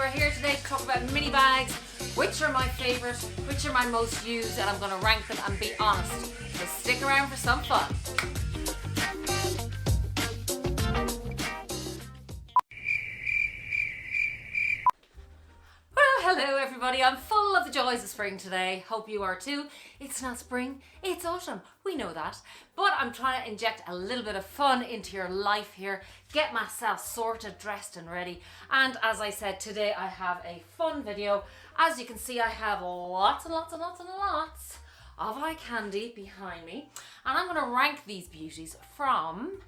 We're here today to talk about mini bags, which are my favourite, which are my most used, and I'm going to rank them and be honest. So stick around for some fun. Hello everybody, I'm full of the joys of spring today. Hope you are too. It's not spring, it's autumn. We know that. But I'm trying to inject a little bit of fun into your life here. Get myself sorted, dressed and ready. And as I said, today I have a fun video. As you can see, I have lots and lots and lots and lots of eye candy behind me. And I'm going to rank these beauties from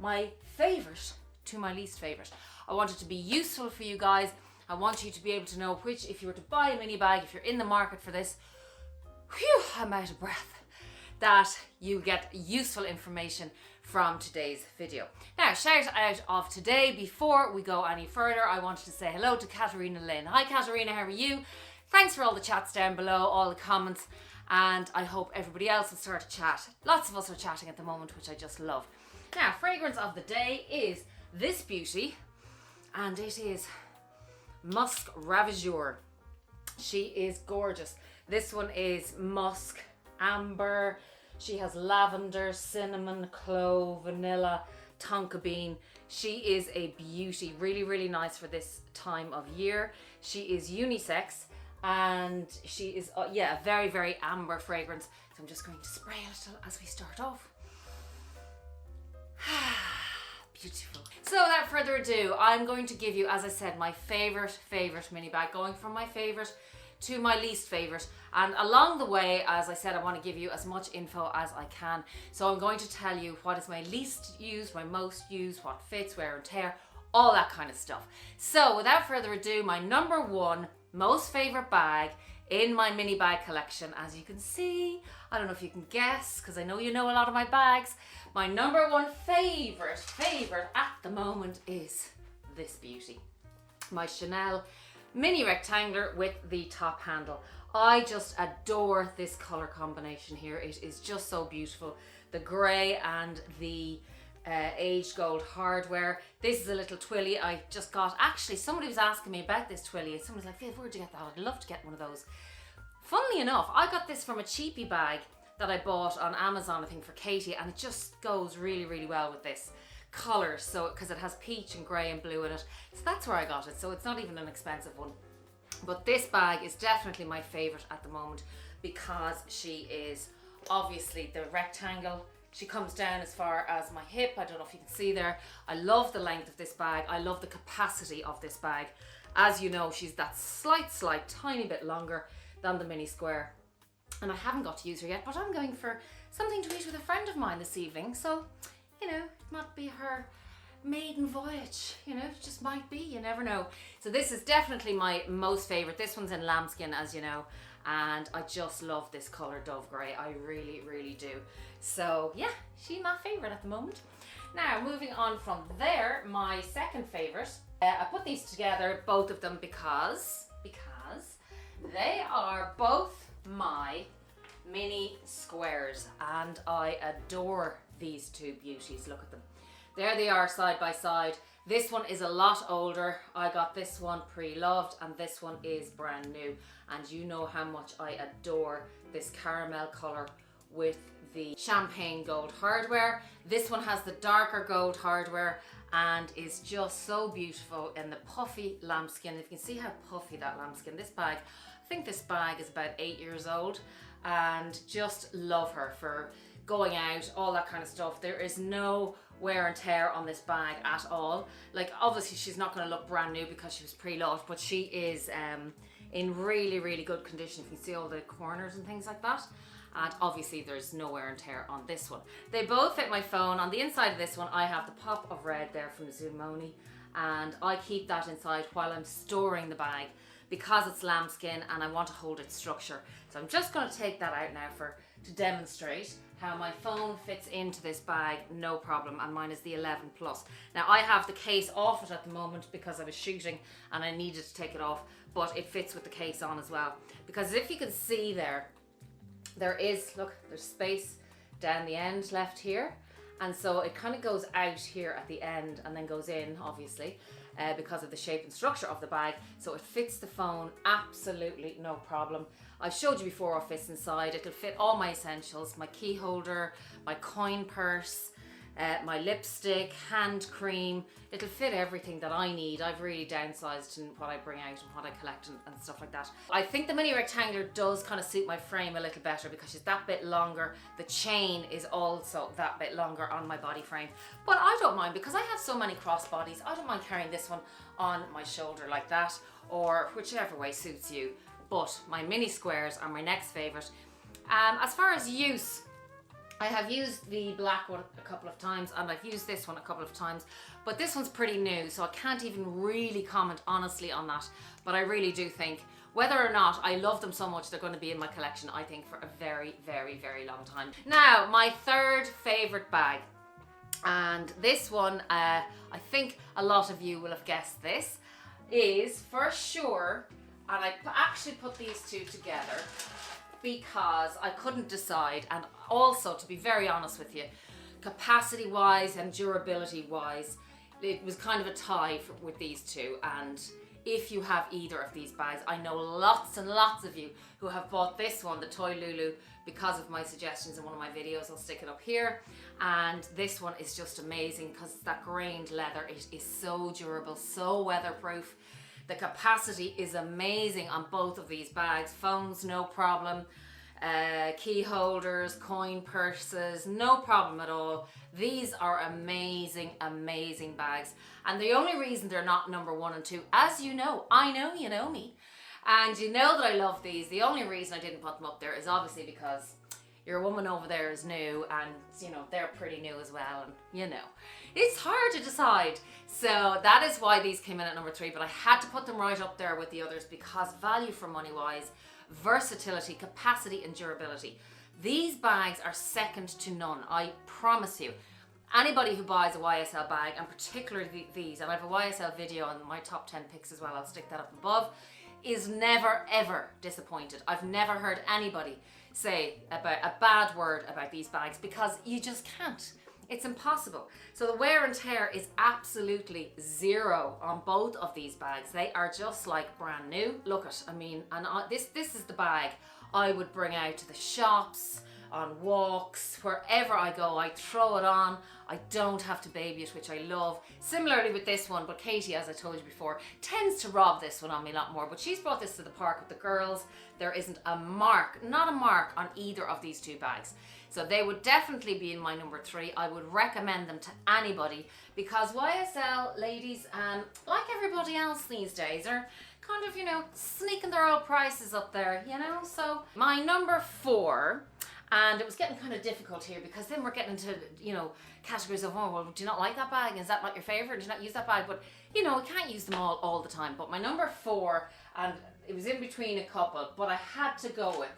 my favourite to my least favourite. I want it to be useful for you guys. I want you to be able to know which, if you were to buy a mini bag, if you're in the market for this, whew, I'm out of breath, that you get useful information from today's video. Now, shout out of today, before we go any further, I wanted to say hello to Katerina Lynn. Hi Katerina, how are you? Thanks for all the chats down below, all the comments, and I hope everybody else will start to chat. Lots of us are chatting at the moment, which I just love. Now, fragrance of the day is this beauty, and it is Musk Ravageur. She is gorgeous. This one is musk, amber. She has lavender, cinnamon, clove, vanilla, tonka bean. She is a beauty. Really, really nice for this time of year. She is unisex and she is, a very, very amber fragrance. So I'm just going to spray a little as we start off. Beautiful. So without further ado, I'm going to give you, as I said, my favourite mini bag, going from my favourite to my least favourite. And along the way, as I said, I want to give you as much info as I can. So I'm going to tell you what is my least used, my most used, what fits, wear and tear, all that kind of stuff. So without further ado, my number one most favourite bag in my mini bag collection, as you can see, I don't know if you can guess, because I know you know a lot of my bags. My number one favourite at the moment is this beauty. My Chanel mini rectangular with the top handle. I just adore this colour combination here. It is just so beautiful. The grey and the aged gold hardware. This is a little twilly I just got. Actually, somebody was asking me about this twilly. Somebody's like, Viv, where'd you get that? I'd love to get one of those. Funnily enough, I got this from a cheapie bag that I bought on Amazon, I think, for Katie, and it just goes really, really well with this colour. So, because it has peach and grey and blue in it, so that's where I got it. So it's not even an expensive one. But this bag is definitely my favourite at the moment because she is obviously the rectangle. She comes down as far as my hip. I don't know if you can see there. I love the length of this bag. I love the capacity of this bag. As you know, she's that slight, tiny bit longer than the mini square. And I haven't got to use her yet, but I'm going for something to eat with a friend of mine this evening. So, you know, it might be her maiden voyage, you know, it just might be, you never know. So this is definitely my most favourite. This one's in lambskin, as you know, and I just love this colour dove grey. I really, really do. So yeah, she's my favourite at the moment. Now, moving on from there, my second favourite, I put these together, both of them, because they are both my mini squares, and I adore these two beauties. Look at them. There they are side by side. This one is a lot older. I got this one pre-loved and this one is brand new. And you know how much I adore this caramel colour with the champagne gold hardware. This one has the darker gold hardware and is just so beautiful in the puffy lambskin. If you can see how puffy that lambskin, this bag, I think this bag is about 8 years old, and just love her for going out, all that kind of stuff. There is no wear and tear on this bag at all. Like, obviously she's not going to look brand new because she was pre-loved, but she is in really, really good condition. You can see all the corners and things like that. And obviously there's no wear and tear on this one. They both fit my phone. On the inside of this one, I have the pop of red there from Zumoni, and I keep that inside while I'm storing the bag because it's lambskin and I want to hold its structure. So I'm just going to take that out now to demonstrate how my phone fits into this bag, no problem, and mine is the 11 Plus. Now I have the case off it at the moment because I was shooting and I needed to take it off, but it fits with the case on as well. Because if you can see there is, look, there's space down the end left here, and so it kind of goes out here at the end and then goes in, obviously. because of the shape and structure of the bag. So it fits the phone absolutely no problem. I've showed you before what fits inside. It'll fit all my essentials, my key holder, my coin purse, my lipstick, hand cream. It'll fit everything that I need. I've really downsized in what I bring out and what I collect and stuff like that. I think the mini rectangular does kind of suit my frame a little better because she's that bit longer. The chain is also that bit longer on my body frame. But I don't mind because I have so many crossbodies. I don't mind carrying this one on my shoulder like that, or whichever way suits you. But my mini squares are my next favorite. As far as use, I have used the black one a couple of times and I've used this one a couple of times, but this one's pretty new, so I can't even really comment honestly on that. But I really do think, whether or not I love them so much, they're going to be in my collection, I think, for a very, very, very long time. Now, my third favorite bag, and this one, I think a lot of you will have guessed this, is for sure, and I actually put these two together because I couldn't decide, and also, to be very honest with you, capacity wise and durability wise, it was kind of a tie with these two. And if you have either of these bags, I know lots and lots of you who have bought this one, the Toy Lulu, because of my suggestions in one of my videos. I'll stick it up here. And this one is just amazing because that grained leather, it is so durable, so weatherproof. The capacity is amazing on both of these bags. Phones, no problem. Key holders, coin purses, no problem at all. These are amazing, amazing bags. And the only reason they're not number 1 and 2, as you know, I know you know me, and you know that I love these. The only reason I didn't put them up there is obviously because your woman over there is new, and you know, they're pretty new as well, and you know, it's hard to decide. So that is why these came in at number 3, but I had to put them right up there with the others because value for money wise, versatility, capacity and durability. These bags are second to none, I promise you. Anybody who buys a YSL bag, and particularly these, and I have a YSL video on my top 10 picks as well, I'll stick that up above, is never ever disappointed. I've never heard anybody say about a bad word about these bags because you just can't. It's impossible. So the wear and tear is absolutely zero on both of these bags. They are just like brand new. Look at, I mean, and this is the bag I would bring out to the shops, on walks, wherever I go, I throw it on. I don't have to baby it, which I love. Similarly with this one, but Katie, as I told you before, tends to rob this one on me a lot more, but she's brought this to the park with the girls. There isn't a mark, not a mark on either of these two bags. So they would definitely be in my number 3. I would recommend them to anybody because YSL ladies, like everybody else these days, are kind of, you know, sneaking their old prices up there, you know. So my number 4, and it was getting kind of difficult here because then we're getting into, you know, categories of, oh, well, do you not like that bag? Is that not your favorite? Do you not use that bag? But, you know, I can't use them all the time. But my number 4, and it was in between a couple, but I had to go with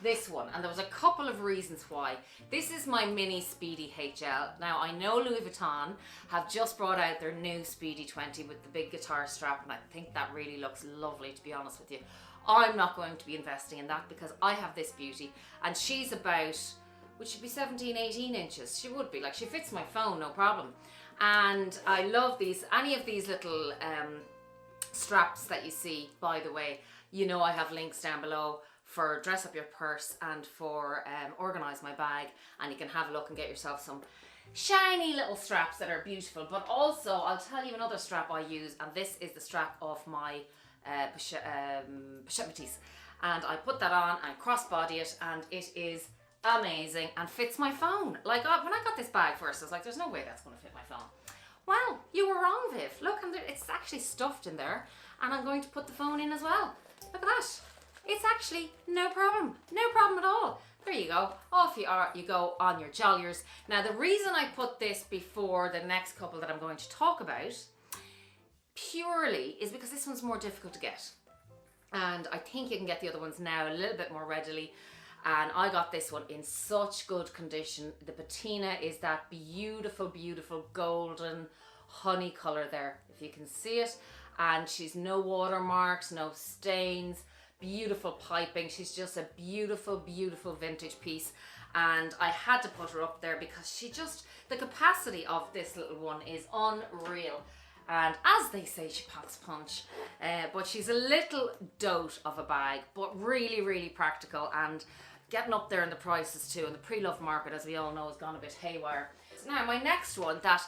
this one, and there was a couple of reasons why. This is my mini Speedy HL. Now I know Louis Vuitton have just brought out their new Speedy 20 with the big guitar strap, and I think that really looks lovely, to be honest with you. I'm not going to be investing in that because I have this beauty, and she's about, which should be 17, 18 inches. She would be, like, she fits my phone, no problem. And I love these, any of these little straps that you see, by the way, you know, I have links down below for dress up your purse and for organize my bag, and you can have a look and get yourself some shiny little straps that are beautiful. But also I'll tell you another strap I use, and this is the strap of my Pachemitis, and I put that on and crossbody it, and it is amazing and fits my phone. Like, when I got this bag first, I was like, there's no way that's going to fit my phone. Well, you were wrong, Viv. Look, and it's actually stuffed in there, and I'm going to put the phone in as well. Look at that. It's actually no problem at all. There you go. Off you go on your jolliers. Now, the reason I put this before the next couple that I'm going to talk about purely is because this one's more difficult to get. And I think you can get the other ones now a little bit more readily. And I got this one in such good condition. The patina is that beautiful, beautiful golden honey color there, if you can see it. And she's no watermarks, no stains. Beautiful piping. She's just a beautiful, beautiful vintage piece, and I had to put her up there because she just, the capacity of this little one is unreal. And as they say, she packs punch. But she's a little dote of a bag, but really, really practical and getting up there in the prices too. And the pre-loved market, as we all know, has gone a bit haywire. So now my next one that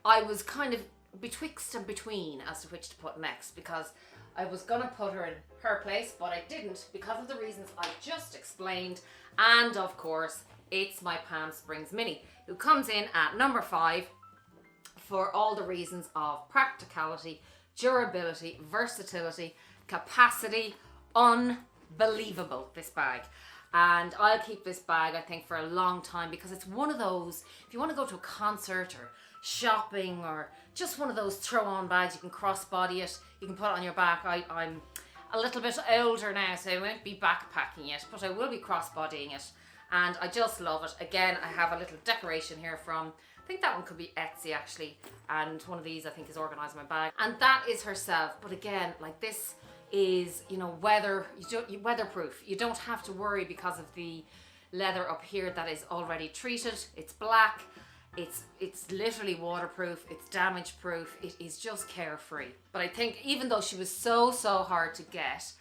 I was kind of betwixt and between as to which to put next, because I was gonna put her in her place, but I didn't because of the reasons I just explained. And of course, it's my Palm Springs Mini, who comes in at number 5 for all the reasons of practicality, durability, versatility, capacity. Unbelievable, this bag. And I'll keep this bag, I think, for a long time, because it's one of those, if you want to go to a concert or shopping or just one of those throw-on bags, you can cross-body it, you can put it on your back. I'm a little bit older now, so I won't be backpacking it, but I will be cross-bodying it. And I just love it. Again, I have a little decoration here from, I think that one could be Etsy actually, and one of these I think is organised in my bag, and that is herself. But again, like, this is, you know, weatherproof. You don't have to worry because of the leather up here that is already treated. It's black, it's literally waterproof, it's damage proof, it is just carefree. But I think even though she was so hard to get,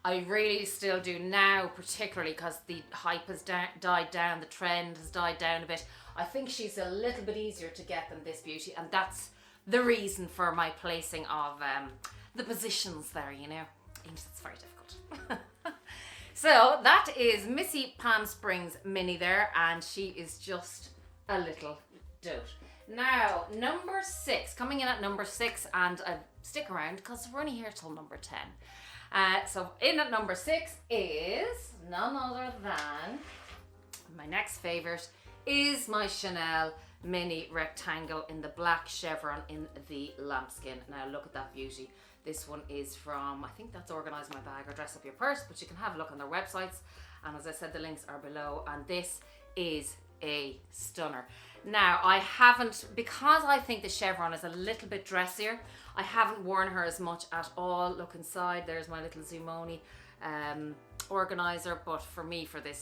I really still do now, particularly because the hype has died down, the trend has died down a bit. I think she's a little bit easier to get than this beauty, and that's the reason for my placing of the positions there, you know. It's very difficult. So that is Missy Palm Springs Mini there, and she is just a little dote. Now, number 6, coming in at number 6, and stick around because we're only here till number 10. So in at number 6 is none other than, my next favourite is my Chanel Mini Rectangle in the black chevron in the lambskin. Now look at that beauty. This one is from, I think that's Organise My Bag or Dress Up Your Purse, but you can have a look on their websites. And as I said, the links are below. And this is a stunner. Now, I haven't, because I think the chevron is a little bit dressier, I haven't worn her as much at all. Look inside, there's my little Zumoni organizer. But for me, for the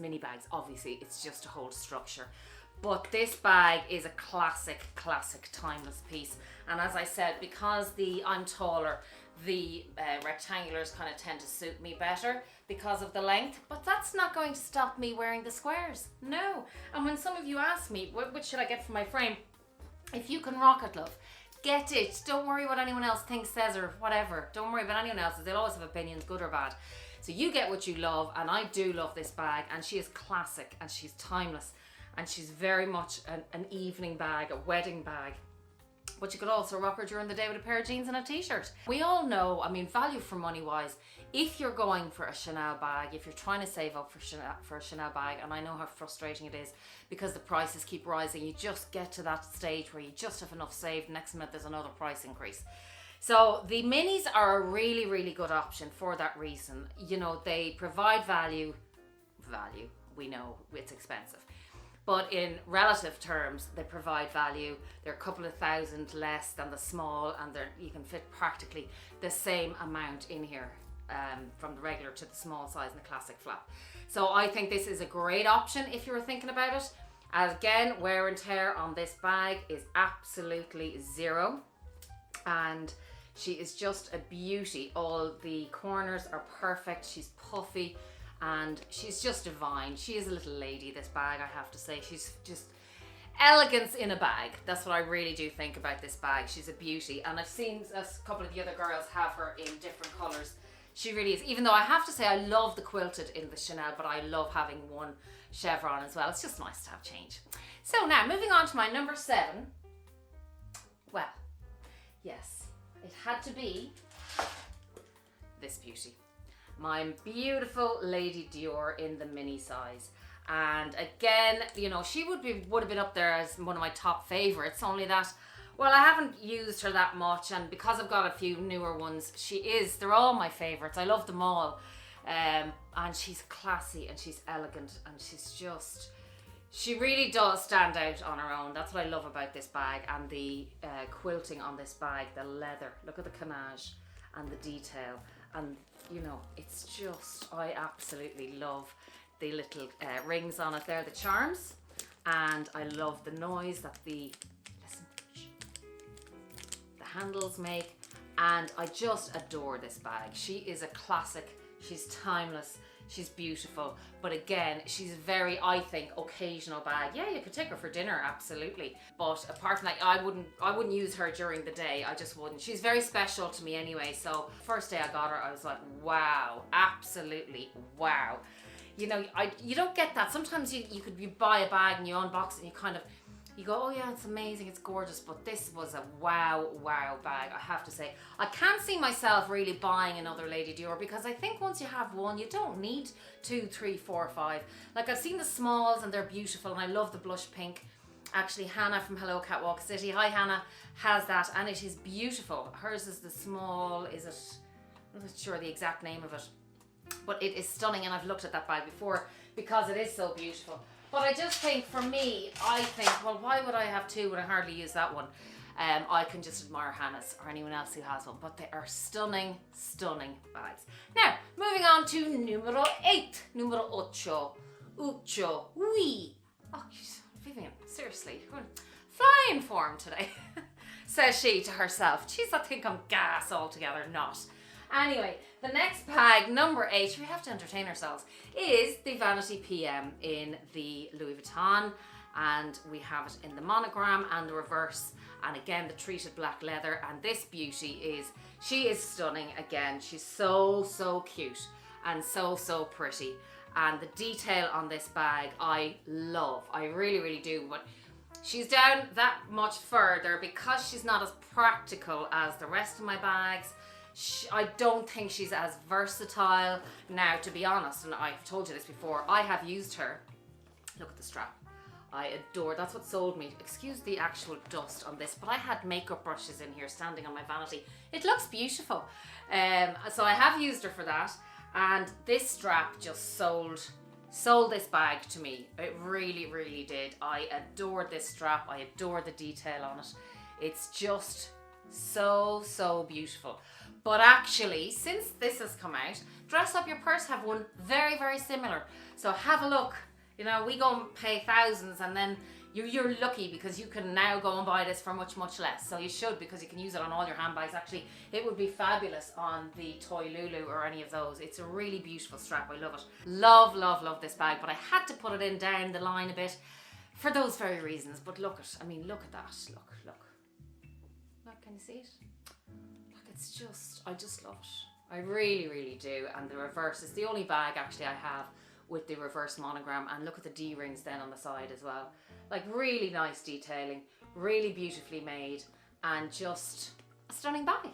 mini bags, obviously, it's just to hold structure. But this bag is a classic, timeless piece. And as I said, because I'm taller, the rectangulars kind of tend to suit me better because of the length. But that's not going to stop me wearing the squares. No. And when some of you ask me, what should I get for my frame? If you can rock it, love, get it. Don't worry what anyone else thinks, says, or whatever. Don't worry about anyone else's. They'll always have opinions, good or bad. So you get what you love, and I do love this bag. And she is classic, and she's timeless. And she's very much an evening bag, a wedding bag. But you could also rock her during the day with a pair of jeans and a t-shirt. We all know, I mean, value for money wise, if you're going for a Chanel bag, if you're trying to save up for a Chanel bag, and I know how frustrating it is because the prices keep rising, you just get to that stage where you just have enough saved, next month there's another price increase. So the minis are a really good option for that reason. You know, they provide value, we know it's expensive. But in relative terms, they provide value. They're a couple of thousand less than the small, and you can fit practically the same amount in here, from the regular to the small size and the classic flap. So I think this is a great option if you were thinking about it. Again, wear and tear on this bag is absolutely zero. And she is just a beauty. All the corners are perfect. She's puffy. And she's just divine. She is a little lady, this bag, I have to say. She's just elegance in a bag. That's what I really do think about this bag. She's a beauty. And I've seen a couple of the other girls have her in different colours. She really is. Even though I have to say I love the quilted in the Chanel, but I love having one chevron as well. It's just nice to have change. So now, moving on to my number 7. Well, yes, it had to be this beauty. My beautiful Lady Dior in the mini size. And again, you know, she would have been up there as one of my top favorites, only that, well, I haven't used her that much, and because I've got a few newer ones, they're all my favorites. I love them all. And she's classy and she's elegant, and she really does stand out on her own. That's what I love about this bag, and the quilting on this bag, the leather. Look at the canage and the detail. And you know, it's just, I absolutely love the little rings on it there, the charms. And I love the noise that the handles make, and I just adore this bag. She is a classic, she's timeless, she's beautiful, but again, she's very, I think, occasional bag. Yeah, you could take her for dinner, absolutely. But apart from that, I wouldn't use her during the day. I just wouldn't. She's very special to me anyway. So first day I got her, I was like, wow, absolutely wow. You know, you don't get that. Sometimes you buy a bag and you unbox it and you kind of, you go, oh yeah, it's amazing, it's gorgeous, but this was a wow bag, I have to say. I can't see myself really buying another Lady Dior because I think once you have one, you don't need 2, 3, 4, 5. Like I've seen the smalls and they're beautiful and I love the blush pink. Actually, Hannah from Hello Catwalk City, hi Hannah, has that and it is beautiful. Hers is the small, is it? I'm not sure the exact name of it, but it is stunning and I've looked at that bag before because it is so beautiful. But I just think, for me, I think, well, why would I have two when I hardly use that one? I can just admire Hannah's or anyone else who has one. But they are stunning, stunning bags. Now, moving on to numero 8. Numero ocho. Ucho. Oui. Oh, Vivienne, seriously. Flying form today. Says she to herself. Jeez, I think I'm gas altogether. Not. Anyway, the next bag, number 8, we have to entertain ourselves, is the Vanity PM in the Louis Vuitton, and we have it in the monogram and the reverse, and again the treated black leather. And this beauty she is stunning. Again, she's so cute and so pretty, and the detail on this bag I love. I really do. But she's down that much further because she's not as practical as the rest of my bags. I don't think she's as versatile. Now, to be honest, and I've told you this before, I have used her. Look at the strap. I adore, that's what sold me. Excuse the actual dust on this, but I had makeup brushes in here standing on my vanity. It looks beautiful. So I have used her for that. And this strap just sold this bag to me. It really did. I adored this strap. I adore the detail on it. It's just so beautiful. But actually, since this has come out, Dress Up Your Purse have one very similar. So have a look. You know, we go and pay thousands and then you're lucky because you can now go and buy this for much less. So you should, because you can use it on all your handbags. Actually, it would be fabulous on the Toy Lulu or any of those. It's a really beautiful strap. I love it. Love this bag. But I had to put it in down the line a bit for those very reasons. But look at that. Look. Can you see it? It's just, I just love it. I really do. And the reverse is the only bag actually I have with the reverse monogram. And look at the D-rings then on the side as well. Like really nice detailing, really beautifully made, and just a stunning bag.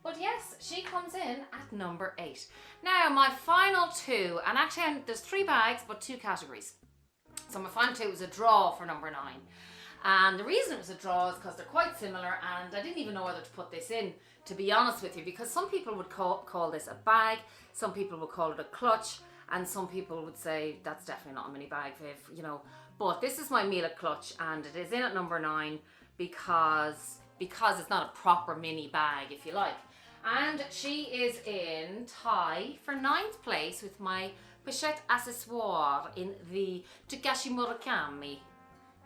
But yes, she comes in at number 8. Now my final 2, and actually there's 3 bags but 2 categories. So my final 2 was a draw for number 9. And the reason it was a draw is because they're quite similar, and I didn't even know whether to put this in, to be honest with you, because some people would call this a bag, some people would call it a clutch, and some people would say that's definitely not a mini bag, Viv, you know. But this is my Mila clutch, and it is in at number 9 because it's not a proper mini bag, if you like. And she is in tie for 9th place with my pochette accessoire in the Takashi Murakami.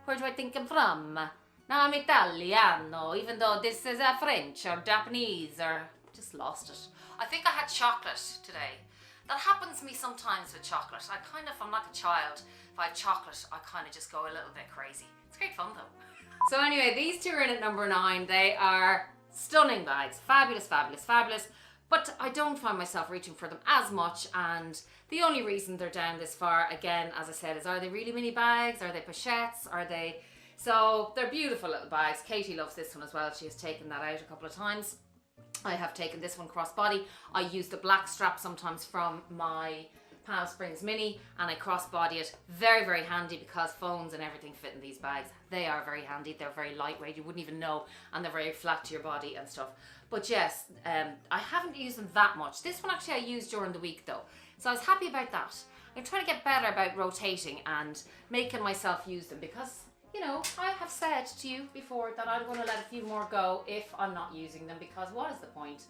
Where do I think I'm from? Now I'm Italiano, even though this is a French or Japanese or just lost it. I think I had chocolate today. That happens to me sometimes with chocolate. I'm like a child. If I have chocolate, I kind of just go a little bit crazy. It's great fun though. So anyway, these 2 are in at number 9. They are stunning bags. Fabulous. But I don't find myself reaching for them as much, and the only reason they're down this far, again, as I said, is are they really mini bags? Are they pochettes? Are they... So they're beautiful little bags. Katie loves this one as well. She has taken that out a couple of times. I have taken this one crossbody. I use the black strap sometimes from my Palm Springs Mini, and I crossbody it. Very handy because phones and everything fit in these bags. They are very handy. They're very lightweight. You wouldn't even know, and they're very flat to your body and stuff. But yes, I haven't used them that much. This one actually I used during the week though, so I was happy about that. I'm trying to get better about rotating and making myself use them because, you know, I have said to you before that I'm going to let a few more go if I'm not using them, because what is the point?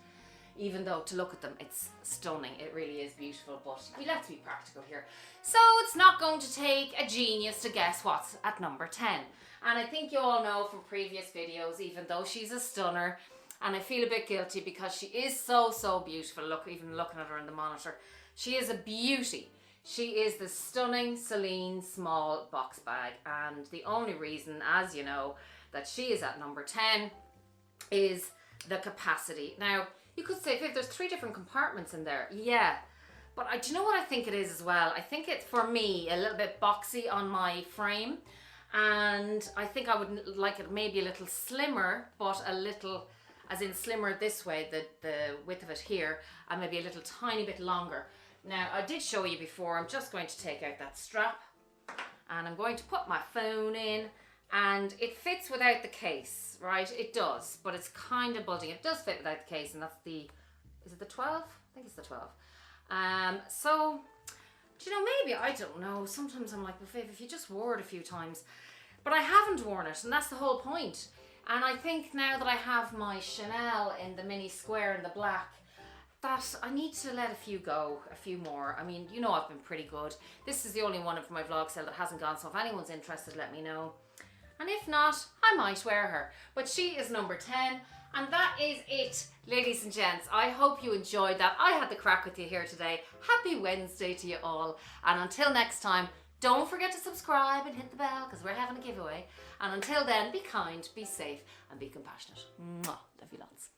Even though to look at them, it's stunning. It really is beautiful, but let's be practical here. So it's not going to take a genius to guess what's at number 10. And I think you all know from previous videos, even though she's a stunner, And I feel a bit guilty because she is so, so beautiful. Look, even looking at her in the monitor. She is a beauty. She is the stunning Celine small box bag. And the only reason, as you know, that she is at number 10 is the capacity. Now, you could say, Viv, there's 3 different compartments in there. Yeah. But do you know what I think it is as well? I think it's, for me, a little bit boxy on my frame. And I think I would like it maybe a little slimmer, but a little, as in slimmer this way, the width of it here, and maybe a little tiny bit longer. Now, I did show you before, I'm just going to take out that strap, and I'm going to put my phone in, and it fits without the case, right? It does, but it's kind of bulging. It does fit without the case, and that's the, is it the 12? I think it's the 12. So, do you know, maybe, I don't know, sometimes I'm like, well, Viv, if you just wore it a few times, but I haven't worn it, and that's the whole point. And I think now that I have my Chanel in the mini square in the black, that I need to let a few go, a few more. I mean, you know, I've been pretty good. This is the only one of my vlog sale that hasn't gone, so if anyone's interested, let me know. And if not, I might wear her. But she is number 10. And that is it, ladies and gents. I hope you enjoyed that. I had the crack with you here today. Happy Wednesday to you all. And until next time, don't forget to subscribe and hit the bell because we're having a giveaway. And until then, be kind, be safe, and be compassionate. Mwah. Love you lots.